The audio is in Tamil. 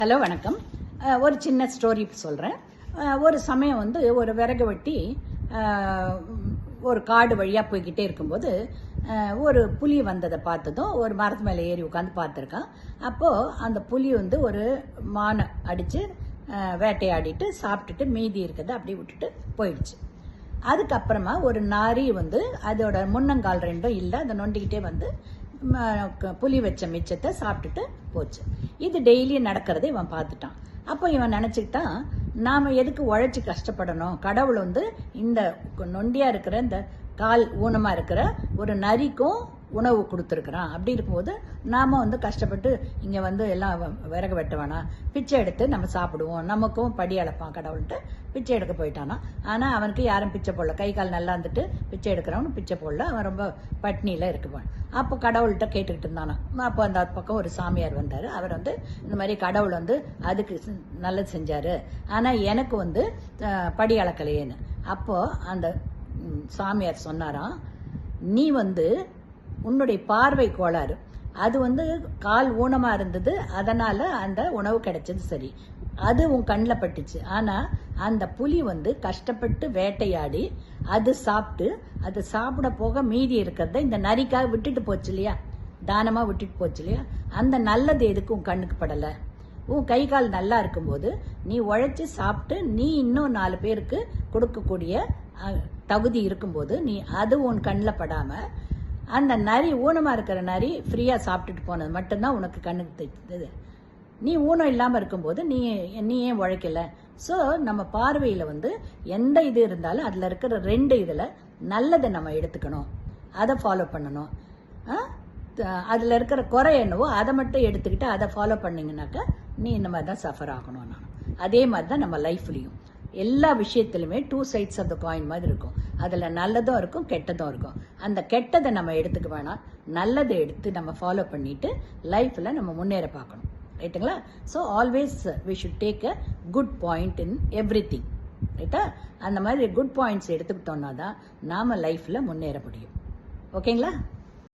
ஹலோ வணக்கம். ஒரு சின்ன ஸ்டோரி சொல்கிறேன். ஒரு சமயம் வந்து ஒரு விறகு வெட்டி ஒரு காடு வழியாக போய்கிட்டே இருக்கும்போது ஒரு புலி வந்ததை பார்த்ததும் ஒரு மரத்து மேலே ஏறி உட்காந்து பார்த்துருக்கான். அப்போது அந்த புலி வந்து ஒரு மானை அடித்து வேட்டையாடிட்டு சாப்பிட்டுட்டு மீதி இருக்கிறத அப்படியே விட்டுட்டு போயிடுச்சு. அதுக்கப்புறமா ஒரு நாரி வந்து அதோட முன்னங்கால் ரெண்டும் இல்லை, அதை நொண்டிக்கிட்டே வந்து புலி வச்ச மிச்சத்தை சாப்பிட்டுட்டு போச்சு. இது டெய்லி நடக்கிறத இவன் பார்த்துட்டான். அப்போ இவன் நினச்சிக்கிட்டான், நாம் எதுக்கு உழைச்சி கஷ்டப்படணும், கடவுள் வந்து இந்த நொண்டியா இருக்கிற இந்த கால் ஊனமாக இருக்கிற ஒரு நரிக்கும் உணவு கொடுத்துருக்குறான். அப்படி இருக்கும்போது நாம் வந்து கஷ்டப்பட்டு இங்கே வந்து எல்லாம் விறகு வெட்ட வேணாம், பிச்சை எடுத்து நம்ம சாப்பிடுவோம், நமக்கும் படி அளப்பான் கடவுள்கிட்ட பிச்சை எடுக்க போயிட்டானா. ஆனால் அவனுக்கு யாரும் பிச்சை போடல. கை கால் நல்லா இருந்துட்டு பிச்சை எடுக்கிறவனு பிச்சை போடல. அவன் ரொம்ப பட்னியில் இருக்குவான். அப்போ கடவுள்கிட்ட கேட்டுக்கிட்டு இருந்தானா. அப்போ அந்த பக்கம் ஒரு சாமியார் வந்தார். அவர் வந்து இந்த மாதிரி கடவுள் வந்து அதுக்கு நல்லது செஞ்சார், ஆனால் எனக்கு வந்து படி அளக்கலையேன்னு. அப்போது அந்த சாமியார் சொன்னாராம், நீ வந்து உன்னுடைய பார்வை கோளாறு, அது வந்து கால் ஊனமாக இருந்தது, அதனால் அந்த உணவு கிடைச்சது சரி, அது உன் கண்ணில் பட்டுச்சு. ஆனால் அந்த புலி வந்து கஷ்டப்பட்டு வேட்டையாடி அது சாப்பிட்டு அது சாப்பிட போக மீதி இருக்கிறத இந்த நரிக்காக விட்டுட்டு போச்சு இல்லையா, தானமாக விட்டுட்டு போச்சு இல்லையா, அந்த நல்லது எதுக்கு உன் கண்ணுக்கு படலை? உன் கை கால் நல்லா இருக்கும்போது நீ உழைச்சி சாப்பிட்டு நீ இன்னும் 4 பேருக்கு கொடுக்கக்கூடிய தகுதி இருக்கும்போது நீ அது உன் கண்ணில் படாமல் அந்த நரி ஊனமாக இருக்கிற நரி ஃப்ரீயாக சாப்பிட்டுட்டு போனது மட்டும்தான் உனக்கு கண்ணுக்கு தெரிஞ்சது. நீ ஊனம் இல்லாமல் இருக்கும்போது நீ ஏன் உழைக்கல? ஸோ நம்ம பார்வையில் வந்து எந்த இது இருந்தாலும் அதில் இருக்கிற 2 இதில் நல்லதை நம்ம எடுத்துக்கணும், அதை ஃபாலோ பண்ணணும். அதில் இருக்கிற குறை என்னவோ அதை மட்டும் எடுத்துக்கிட்டு அதை ஃபாலோ பண்ணிங்கனாக்கா நீ இந்த மாதிரி தான் சஃபர் ஆகணும். நான் அதே மாதிரி தான் நம்ம லைஃப்லையும் எல்லா விஷயத்துலையுமே 2 sides ஆஃப் த காயின் மாதிரி இருக்கும். அதில் நல்லதும் இருக்கும், கெட்டதும் இருக்கும். அந்த கெட்டதை நம்ம எடுத்துக்க வேணாம், நல்லதை எடுத்து நம்ம ஃபாலோ பண்ணிட்டு லைஃப்பில் நம்ம முன்னேற பார்க்கணும். ரைட்டுங்களா? So always we should take a good point in every thing. ரைட்டா? அந்த மாதிரி குட் பாயிண்ட்ஸ் எடுத்துக்கிட்டோம்னா தான் நாம் லைஃப்பில் முன்னேற முடியும். ஓகேங்களா?